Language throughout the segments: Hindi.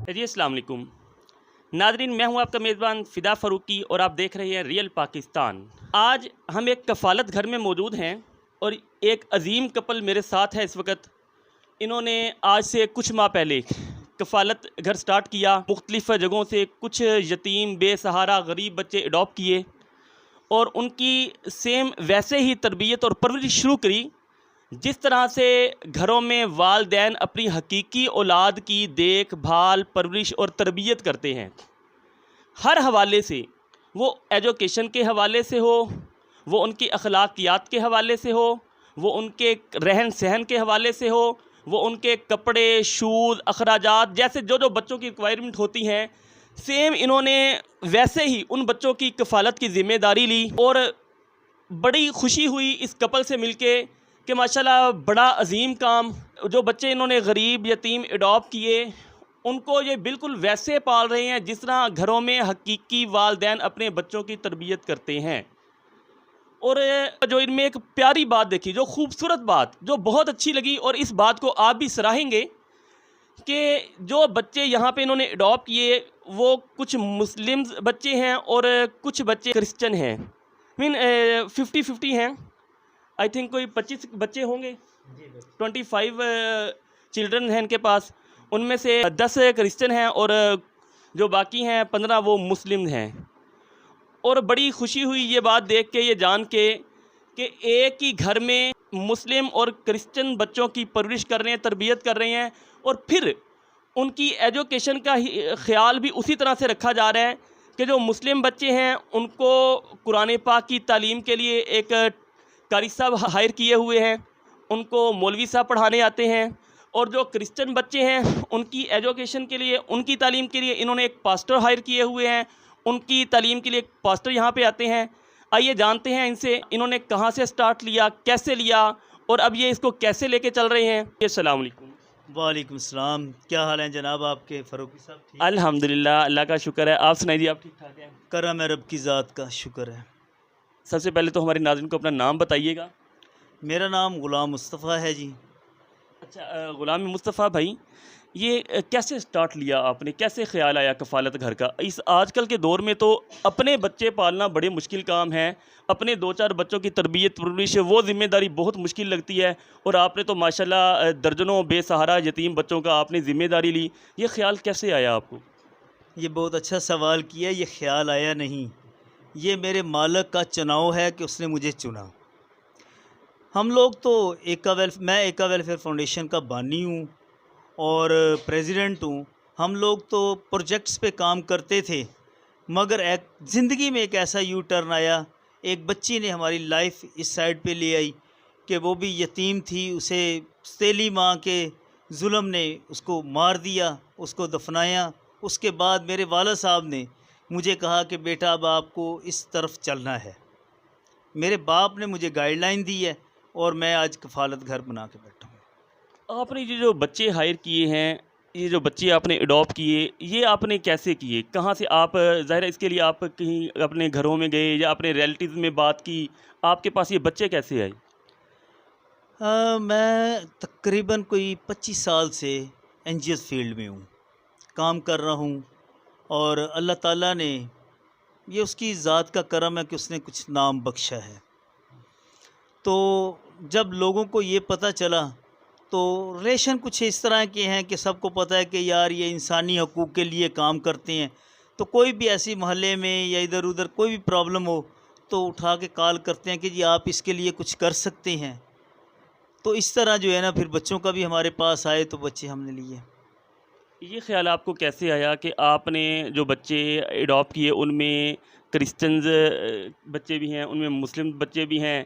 जी अस्सलाम वालेकुम नादरीन, मैं हूं आपका मेज़बान फ़िदा फ़ारूकी और आप देख रहे हैं रियल पाकिस्तान। आज हम एक कफ़ालत घर में मौजूद हैं और एक अजीम कपल मेरे साथ है इस वक्त। इन्होंने आज से कुछ माह पहले कफ़ालत घर स्टार्ट किया। मुख्तलिफ़ जगहों से कुछ यतीम बेसहारा गरीब बच्चे अडॉप्ट किए और उनकी सेम वैसे ही तरबियत और परवरिश शुरू करी जिस तरह से घरों में वालदैन अपनी हकीकी औलाद की देखभाल परवरिश और तरबियत करते हैं। हर हवाले से, वो एजुकेशन के हवाले से हो, वो उनकी अखलाकियात के हवाले से हो, वो उनके रहन सहन के हवाले से हो, वो उनके कपड़े शूज़ अखराजात जैसे जो जो बच्चों की रिक्वायरमेंट होती हैं, सेम इन्होंने वैसे ही उन बच्चों की कफ़ालत की ज़िम्मेदारी ली। और बड़ी खुशी हुई इस कपल से मिलके कि माशाल्लाह बड़ा अजीम काम। जो बच्चे इन्होंने गरीब यतीम अडॉप्ट किए उनको ये बिल्कुल वैसे पाल रहे हैं जिस तरह घरों में हकीकी वालदैन अपने बच्चों की तरबियत करते हैं। और जो इनमें एक प्यारी बात देखी, जो खूबसूरत बात, जो बहुत अच्छी लगी और इस बात को आप भी सराहेंगे कि जो बच्चे यहाँ पे इन्होंने अडॉप्ट किए वो कुछ मुस्लिम बच्चे हैं और कुछ बच्चे क्रिश्चियन हैं। मीन 50-50 हैं। आई थिंक कोई 25 बच्चे होंगे, 25 चिल्ड्रन हैं इनके पास। उनमें से 10 क्रिश्चियन हैं और जो बाकी हैं 15 वो मुस्लिम हैं। और बड़ी खुशी हुई ये बात देख के, ये जान के कि एक ही घर में मुस्लिम और क्रिश्चियन बच्चों की परवरिश कर रहे हैं, तरबियत कर रहे हैं और फिर उनकी एजुकेशन का ख्याल भी उसी तरह से रखा जा रहा है कि जो मुस्लिम बच्चे हैं उनको कुरान पाक की तालीम के लिए एक कारी साहब हायर किए हुए हैं, उनको मौलवी साहब पढ़ाने आते हैं। और जो क्रिश्चियन बच्चे हैं उनकी एजुकेशन के लिए, उनकी तालीम के लिए इन्होंने एक पास्टर हायर किए हुए हैं, उनकी तालीम के लिए एक पास्टर यहाँ पे आते हैं। आइए जानते हैं इनसे, इन्होंने कहाँ से स्टार्ट लिया, कैसे लिया और अब ये इसको कैसे लेके चल रहे हैं। अस्सलाम वालेकुम। वालेकुम सलाम। क्या हाल है जनाब आपके फ़ारूकी साहब? ठीक, अल्हम्दुलिल्लाह, अल्लाह का शुक्र है। आप सुनाइए, आप ठीक ठाक हैं? करम है रब की ज़ात का शुक्र है। सबसे पहले तो हमारे नाज़रीन को अपना नाम बताइएगा। मेरा नाम ग़ुलाम मुस्तफ़ा है जी। अच्छा, ग़ुलाम मुस्तफ़ा भाई, ये कैसे स्टार्ट लिया आपने, कैसे ख़्याल आया कफ़ालत घर का? इस आजकल के दौर में तो अपने बच्चे पालना बड़े मुश्किल काम है। अपने 2-4 बच्चों की तरबियत परवरिश वो ज़िम्मेदारी बहुत मुश्किल लगती है और आपने तो माशाल्लाह दर्जनों बेसहारा यतीम बच्चों का आपने ज़िम्मेदारी ली। ये ख़्याल कैसे आया आपको? ये बहुत अच्छा सवाल किया। ये ख़्याल आया नहीं, ये मेरे मालिक का चुनाव है कि उसने मुझे चुना। हम लोग तो मैं एका वेलफेयर फाउंडेशन का बानी हूँ और प्रेसिडेंट हूँ। हम लोग तो प्रोजेक्ट्स पे काम करते थे, मगर एक ज़िंदगी में एक ऐसा यू टर्न आया। एक बच्ची ने हमारी लाइफ इस साइड पे ले आई कि वो भी यतीम थी, उसे सौतेली माँ के जुल्म ने उसको मार दिया, उसको दफनाया। उसके बाद मेरे वाला साहब ने मुझे कहा कि बेटा अब आपको इस तरफ चलना है। मेरे बाप ने मुझे गाइडलाइन दी है और मैं आज कफ़ालत घर बना के बैठा हूँ। आपने ये जो बच्चे हायर किए हैं, ये जो बच्चे आपने अडॉप्ट किए, ये आपने कैसे किए? कहाँ से आप, ज़ाहिर है इसके लिए आप कहीं अपने घरों में गए या अपने रिलेटिव्स में बात की, आपके पास ये बच्चे कैसे आए? मैं तकरीबन कोई 25 साल से एनजीओस फील्ड में हूँ, काम कर रहा हूँ और अल्लाह ताला ने, ये उसकी ज़ात का करम है कि उसने कुछ नाम बख्शा है। तो जब लोगों को ये पता चला तो रिलेशन कुछ इस तरह के हैं कि सबको पता है कि यार ये इंसानी हकूक़ के लिए काम करते हैं। तो कोई भी ऐसी मोहल्ले में या इधर उधर कोई भी प्रॉब्लम हो तो उठा के कॉल करते हैं कि जी आप इसके लिए कुछ कर सकते हैं। तो इस तरह जो है ना, फिर बच्चों का भी हमारे पास आए तो बच्चे हमने लिए। ये ख़्याल आपको कैसे आया कि आपने जो बच्चे अडॉप्ट किए उनमें क्रिश्चियंस बच्चे भी हैं, उनमें मुस्लिम बच्चे भी हैं,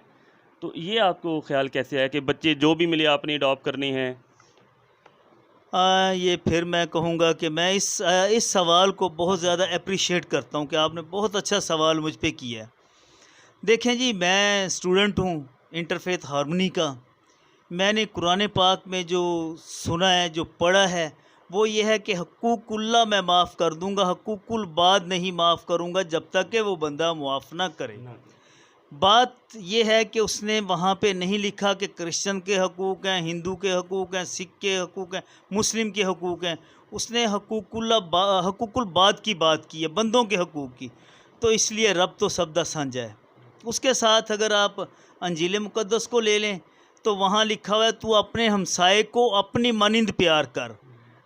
तो ये आपको ख़्याल कैसे आया कि बच्चे जो भी मिले आपने अडॉप्ट करने हैं? ये फिर मैं कहूँगा कि मैं इस सवाल को बहुत ज़्यादा अप्रिशिएट करता हूँ कि आपने बहुत अच्छा सवाल मुझ पे किया है। देखें जी, मैं स्टूडेंट हूँ इंटरफेथ हार्मनी का। मैंने कुरान पाक में जो सुना है, जो पढ़ा है, वो ये है कि हकूकुल्ला मैं माफ़ कर दूँगा, हकूकुल बाद नहीं माफ़ करूँगा जब तक कि वो बंदा मुआफ़ ना करे। बात ये है कि उसने वहाँ पे नहीं लिखा कि क्रिश्चियन के हकूक़ हैं, हिंदू के हकूक़ हैं, सिख के हकूक़ हैं, मुस्लिम के हकूक़ हैं। उसने हकूकुल बाद की बात की है, बंदों के हकूक़ की। तो इसलिए रब तो सबदा साझा है। उसके साथ अगर आप अंजील मुक़द्दस को ले लें तो वहाँ लिखा हुआ है तू अपने हमसाए को अपनी मानिंद प्यार कर।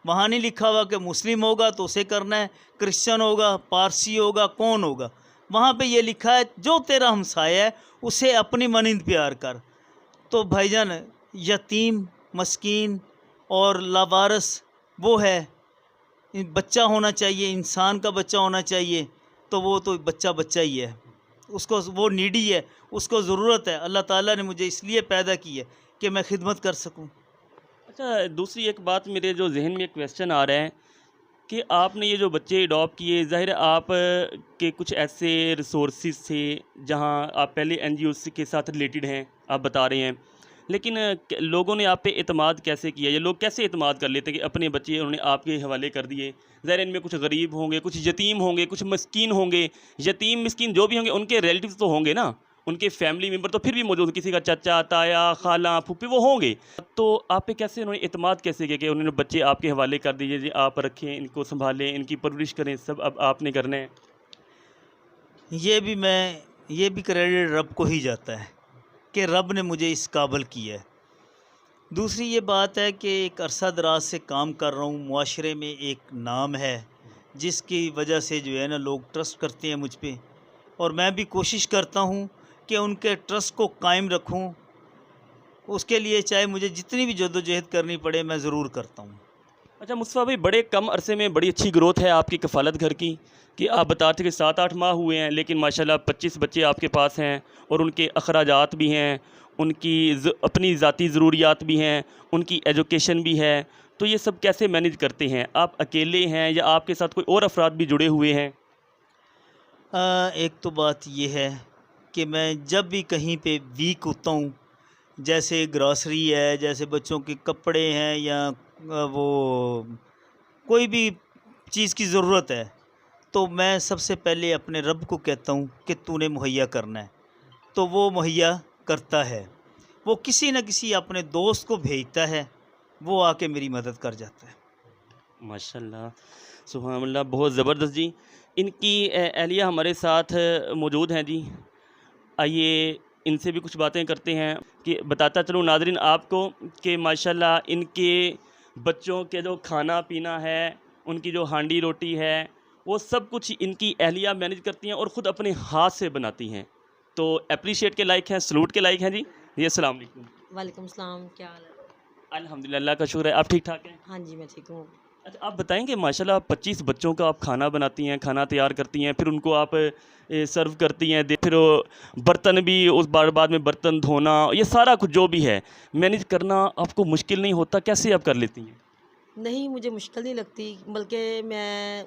वहाँ नहीं लिखा हुआ कि मुस्लिम होगा तो उसे करना है, क्रिश्चियन होगा, पारसी होगा, कौन होगा। वहाँ पे ये लिखा है जो तेरा हमसाया है उसे अपनी मानिंद प्यार कर। तो भाईजान यतीम, मस्कीन और लावारस वो है, बच्चा होना चाहिए, इंसान का बच्चा होना चाहिए, तो वो तो बच्चा बच्चा ही है, उसको वो नीडी है, उसको ज़रूरत है। अल्लाह ताला ने मुझे इसलिए पैदा की है कि मैं खिदमत कर सकूं। अच्छा, दूसरी एक बात मेरे जो जहन में एक क्वेश्चन आ रहा है कि आपने ये जो बच्चे अडॉप्ट किए, ज़ाहिर है आप के कुछ ऐसे रिसोर्सेज थे जहां आप पहले एनजीओ के साथ रिलेटेड हैं, आप बता रहे हैं, लेकिन लोगों ने आप पे एतमाद कैसे किया? ये लोग कैसे एतमाद कर लेते हैं कि अपने बच्चे उन्होंने आपके हवाले कर दिए? ज़ाहिर है इनमें कुछ गरीब होंगे, कुछ यतीम होंगे, कुछ मस्कीन होंगे। यतीम मिस्कीन जो भी होंगे उनके रिलेटिव्स तो होंगे ना, उनके फैमिली मेम्बर तो फिर भी मौजूद, किसी का चाचा, ताया, खाला, फूफी वो होंगे। तो आप पे कैसे उन्होंने एतमाद कैसे किया कि उन्होंने बच्चे आपके हवाले कर दिए, जी आप रखें, इनको सँभालें, इनकी परवरिश करें, सब अब आपने करना है? ये भी क्रेडिट रब को ही जाता है कि रब ने मुझे इस काबिल किया है। दूसरी ये बात है कि एक अरसा दराज से काम कर रहा हूँ, मुआशरे में एक नाम है जिसकी वजह से जो है ना लोग ट्रस्ट करते हैं मुझ पे, और मैं भी कोशिश करता हूँ कि उनके ट्रस्ट को कायम रखूँ। उसके लिए चाहे मुझे जितनी भी जद्दोजहद करनी पड़े मैं ज़रूर करता हूँ। अच्छा मुस्तफ़ा भाई, बड़े कम अरसे में बड़ी अच्छी ग्रोथ है आपकी कफ़ालत घर की, कि आप बता रहे थे कि 7-8 माह हुए हैं, लेकिन माशाल्लाह 25 बच्चे आपके पास हैं और उनके अखराजात भी हैं, उनकी अपनी ज़ाती ज़रूरियात भी हैं, उनकी एजुकेशन भी है। तो ये सब कैसे मैनेज करते हैं? आप अकेले हैं या आपके साथ कोई और अफराद भी जुड़े हुए हैं? एक तो बात ये है कि मैं जब भी कहीं पे वीक होता हूँ, जैसे ग्रॉसरी है, जैसे बच्चों के कपड़े हैं, या वो कोई भी चीज़ की ज़रूरत है, तो मैं सबसे पहले अपने रब को कहता हूँ कि तूने मुहैया करना है। तो वो मुहैया करता है। वो किसी न किसी अपने दोस्त को भेजता है, वो आके मेरी मदद कर जाता है। माशाल्लाह, सुभान अल्लाह, बहुत ज़बरदस्त जी। इनकी अहलिया हमारे साथ मौजूद हैं जी। आइए इनसे भी कुछ बातें करते हैं। कि बताता चलूँ नाज़रीन आपको कि माशाल्लाह इनके बच्चों के जो खाना पीना है, उनकी जो हांडी रोटी है, वो सब कुछ इनकी अहलिया मैनेज करती हैं और ख़ुद अपने हाथ से बनाती हैं। तो एप्रिशिएट के लायक हैं, सलूट के लायक हैं जी। जी अस्सलाम वालेकुम। वालेकुम सलाम, क्या हाल है? अल्हम्दुलिल्लाह, अल्लाह का शुक्र है। आप ठीक-ठाक हैं? हाँ जी, मैं ठीक हूँ। अच्छा, आप बताएँगे माशाल्लाह 25 बच्चों का आप खाना बनाती हैं, खाना तैयार करती हैं, फिर उनको आप सर्व करती हैं, फिर वो बर्तन भी उस बार बाद में बर्तन धोना, ये सारा कुछ जो भी है मैनेज करना आपको मुश्किल नहीं होता? कैसे आप कर लेती हैं? नहीं, मुझे मुश्किल नहीं लगती, बल्कि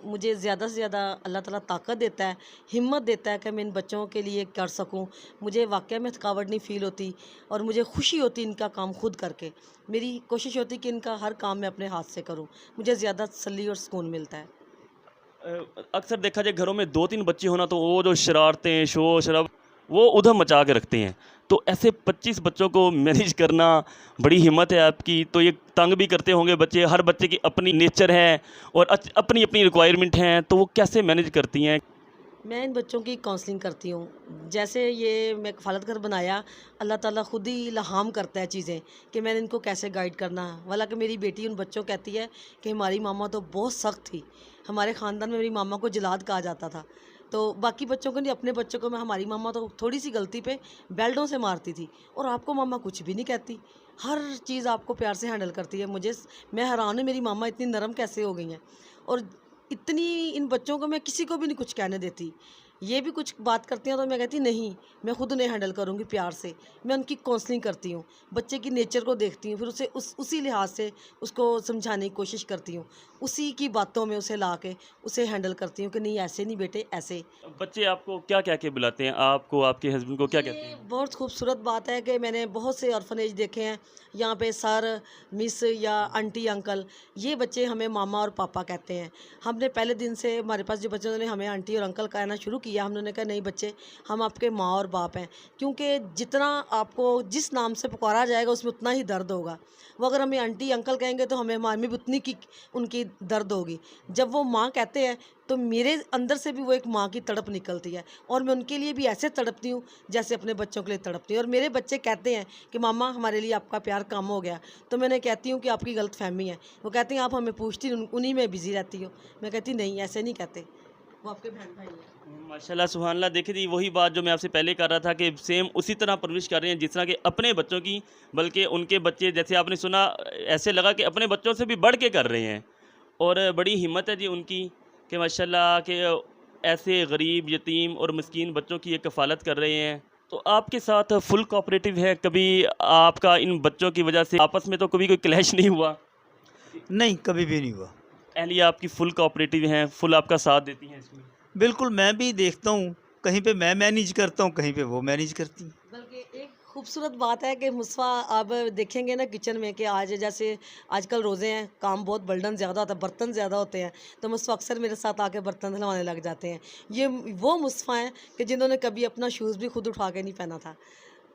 मुझे ज़्यादा से ज़्यादा अल्लाह ताला ताकत देता है, हिम्मत देता है कि मैं इन बच्चों के लिए कर सकूं। मुझे वाक़ई में थकावट नहीं फ़ील होती और मुझे खुशी होती इनका काम खुद करके। मेरी कोशिश होती कि इनका हर काम मैं अपने हाथ से करूं। मुझे ज़्यादा तसल्ली और सुकून मिलता है। अक्सर देखा जाए घरों में 2-3 बच्चे होना तो वो जो शरारतें, शोर-शराबा वो उधम मचा के रखते हैं। तो ऐसे 25 बच्चों को मैनेज करना बड़ी हिम्मत है आपकी। तो ये तंग भी करते होंगे बच्चे, हर बच्चे की अपनी नेचर है और अपनी-अपनी रिक्वायरमेंट हैं, तो वो कैसे मैनेज करती हैं? मैं इन बच्चों की काउंसलिंग करती हूँ। जैसे ये मैं कफ़ालत घर बनाया, अल्लाह ताला ख़ुद ही इल्हाम करता है चीज़ें कि मैंने इनको कैसे गाइड करना है। हालाँकि मेरी बेटी उन बच्चों कहती है कि हमारी मामा तो बहुत सख्त थी। हमारे ख़ानदान में मेरी मामा को जिलाद कहा जाता था। तो बाकी बच्चों को नहीं, अपने बच्चों को मैं, हमारी मामा तो थोड़ी-सी गलती पे बेल्टों से मारती थी और आपको मामा कुछ भी नहीं कहती। हर चीज़ आपको प्यार से हैंडल करती है। मैं हैरान हूँ मेरी मामा इतनी नरम कैसे हो गई हैं। और इतनी इन बच्चों को मैं किसी को भी नहीं कुछ कहने देती। ये भी कुछ बात करती हैं तो मैं कहती नहीं, मैं खुद उन्हें हैंडल करूँगी प्यार से। मैं उनकी काउंसलिंग करती हूँ, बच्चे की नेचर को देखती हूँ, फिर उसे उसी लिहाज से उसको समझाने की कोशिश करती हूँ। उसी की बातों में उसे ला के उसे हैंडल करती हूँ कि नहीं ऐसे नहीं बेटे, ऐसे। बच्चे आपको क्या कह के बुलाते हैं? आपको, आपके हस्बैंड को क्या कहते ये हैं? बहुत खूबसूरत बात है कि मैंने बहुत से ऑर्फनेज देखे हैं। यहाँ पे सर, मिस या आंटी, अंकल, ये बच्चे हमें मामा और पापा कहते हैं। हमने पहले दिन से, हमारे पास जो बच्चे उन्होंने हमें आंटी और अंकल कहना शुरू किया किया। हमने कहा नहीं बच्चे, हम आपके माँ और बाप हैं, क्योंकि जितना आपको जिस नाम से पुकारा जाएगा उसमें उतना ही दर्द होगा। वो अगर हमें आंटी अंकल कहेंगे तो हमें हमारे में भी उतनी की उनकी दर्द होगी। जब वो माँ कहते हैं तो मेरे अंदर से भी वो एक माँ की तड़प निकलती है, और मैं उनके लिए भी ऐसे तड़पती हूँ जैसे अपने बच्चों के लिए तड़पती हूँ। और मेरे बच्चे कहते हैं कि मामा हमारे लिए आपका प्यार कम हो गया, तो मैंने कहती हूँ कि आपकी गलत फहमी है। वो कहती हैं आप हमें पूछती उन्हीं में बिजी रहती हो। मैं कहती नहीं, ऐसे नहीं कहते, वो आपके बहन भाई हैं। माशाल्लाह सुभान अल्लाह। देखिए जी, वही बात जो मैं आपसे पहले कर रहा था कि सेम उसी तरह परवरिश कर रहे हैं जिस तरह के अपने बच्चों की, बल्कि उनके बच्चे जैसे आपने सुना ऐसे लगा कि अपने बच्चों से भी बढ़ के कर रहे हैं। और बड़ी हिम्मत है जी उनकी कि माशाल्लाह कि ऐसे गरीब, यतीम और मिस्कीन बच्चों की ये कफ़ालत कर रहे हैं। तो आपके साथ फुल कोऑपरेटिव है, कभी आपका इन बच्चों की वजह से आपस में तो कभी कोई क्लैश नहीं हुआ? नहीं, कभी भी नहीं हुआ। अहलिया आपकी फुल कोऑपरेटिव हैं, फुल आपका साथ देती हैं इसमें? बिल्कुल, मैं भी देखता हूँ, कहीं पे मैं मैनेज करता हूँ, कहीं पे वो मैनेज करती हैं। बल्कि एक खूबसूरत बात है कि मुस्फा आप देखेंगे ना किचन में कि आज जैसे आजकल रोज़े हैं, काम बहुत बर्डन ज़्यादा होता है, बर्तन ज़्यादा होते हैं, तो मुस्फा अक्सर मेरे साथ आके बर्तन धुलवाने लग जाते हैं। ये वो मुस्फा हैं कि जिन्होंने कभी अपना शूज़ भी खुद उठा के नहीं पहना था,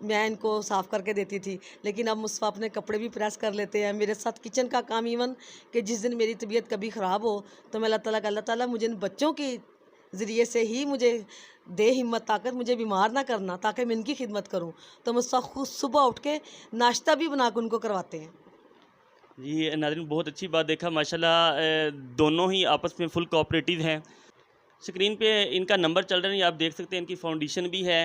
मैं इनको साफ़ करके देती थी। लेकिन अब मुस्फा अपने कपड़े भी प्रेस कर लेते हैं मेरे साथ, किचन का काम इवन कि जिस दिन मेरी तबीयत कभी ख़राब हो तो मैं अल्लाह ताला मुझे इन बच्चों की ज़रिए से ही मुझे दे हिम्मत ताकत, मुझे बीमार ना करना ताकि मैं इनकी खिदमत करूं। तो मुझसे खुद सुबह उठ के नाश्ता भी बना के उनको करवाते हैं। जी नाज़रीन, बहुत अच्छी बात देखा माशाल्लाह, दोनों ही आपस में फुल कोऑपरेटिव हैं। स्क्रीन पे इनका नंबर चल रहा है, आप देख सकते हैं, इनकी फाउंडेशन भी है।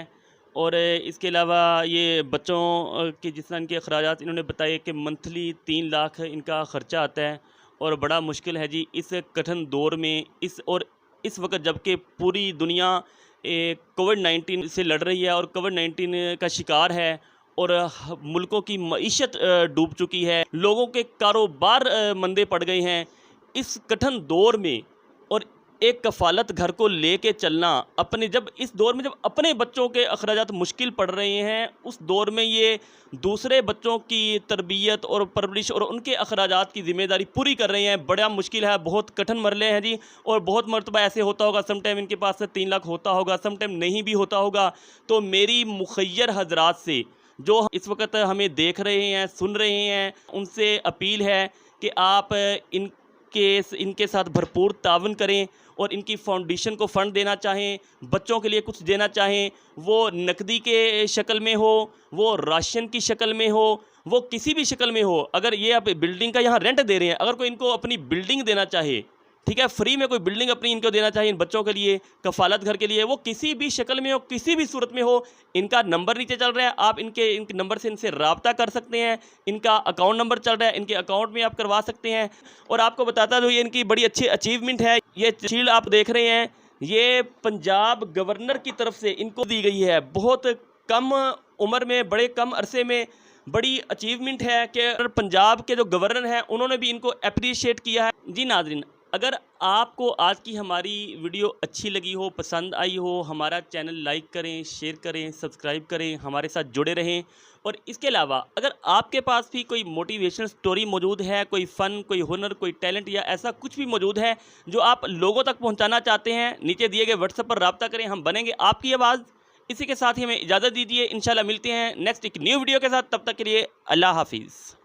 और इसके अलावा ये बच्चों के जिस तरह इनके अखराजात इन्होंने बताए कि मंथली 3 लाख इनका ख़र्चा आता है। और बड़ा मुश्किल है जी इस कठिन दौर में, इस वक्त जबकि पूरी दुनिया कोविड-19 से लड़ रही है और कोविड-19 का शिकार है, और मुल्कों की मईशत डूब चुकी है, लोगों के कारोबार मंदे पड़ गए हैं। इस कठिन दौर में और एक कफ़ालत घर को लेके चलना, अपने जब इस दौर में जब अपने बच्चों के अखराजात मुश्किल पड़ रहे हैं, उस दौर में ये दूसरे बच्चों की तरबियत और परवरिश और उनके अखराजात की ज़िम्मेदारी पूरी कर रहे हैं। बड़ा मुश्किल है, बहुत कठिन मरले हैं जी। और बहुत मरतबा ऐसे होता होगा, सम टाइम इनके पास से 3 लाख होता होगा, सम टाइम नहीं भी होता होगा। तो मेरी मुखय्यर हजरात से जो इस वक्त हमें देख रहे हैं, सुन रहे हैं, उनसे अपील है कि आप इनके साथ भरपूर तावन करें और इनकी फाउंडेशन को फ़ंड देना चाहें, बच्चों के लिए कुछ देना चाहें, वो नकदी के शक्ल में हो, वो राशन की शक्ल में हो, वो किसी भी शक्ल में हो। अगर ये आप बिल्डिंग का यहाँ रेंट दे रहे हैं, अगर कोई इनको अपनी बिल्डिंग देना चाहे, ठीक है, फ्री में कोई बिल्डिंग अपनी इनको देना चाहिए इन बच्चों के लिए, कफ़ालत घर के लिए, वो किसी भी शक्ल में हो, किसी भी सूरत में हो, इनका नंबर नीचे चल रहा है, आप इनके नंबर से इनसे रब्ता कर सकते हैं। इनका अकाउंट नंबर चल रहा है, इनके अकाउंट में आप करवा सकते हैं। और आपको बताता हूँ, ये इनकी बड़ी अच्छी अचीवमेंट है। ये शील्ड आप देख रहे हैं, ये पंजाब गवर्नर की तरफ से इनको दी गई है। बहुत कम उम्र में, बड़े कम अरसे में बड़ी अचीवमेंट है कि पंजाब के जो गवर्नर हैं उन्होंने भी इनको अप्रिशिएट किया है। जी नाज़रीन, अगर आपको आज की हमारी वीडियो अच्छी लगी हो, पसंद आई हो, हमारा चैनल लाइक करें, शेयर करें, सब्सक्राइब करें, हमारे साथ जुड़े रहें। और इसके अलावा अगर आपके पास भी कोई मोटिवेशनल स्टोरी मौजूद है, कोई फ़न, कोई हुनर, कोई टैलेंट या ऐसा कुछ भी मौजूद है जो आप लोगों तक पहुंचाना चाहते हैं, नीचे दिए गए व्हाट्सएप पर रब्ता करें, हम बनेंगे आपकी आवाज़। इसी के साथ ही हमें इजाज़त दीजिए, इंशाल्लाह मिलते हैं नेक्स्ट एक न्यू वीडियो के साथ। तब तक के लिए अल्लाह हाफिज़।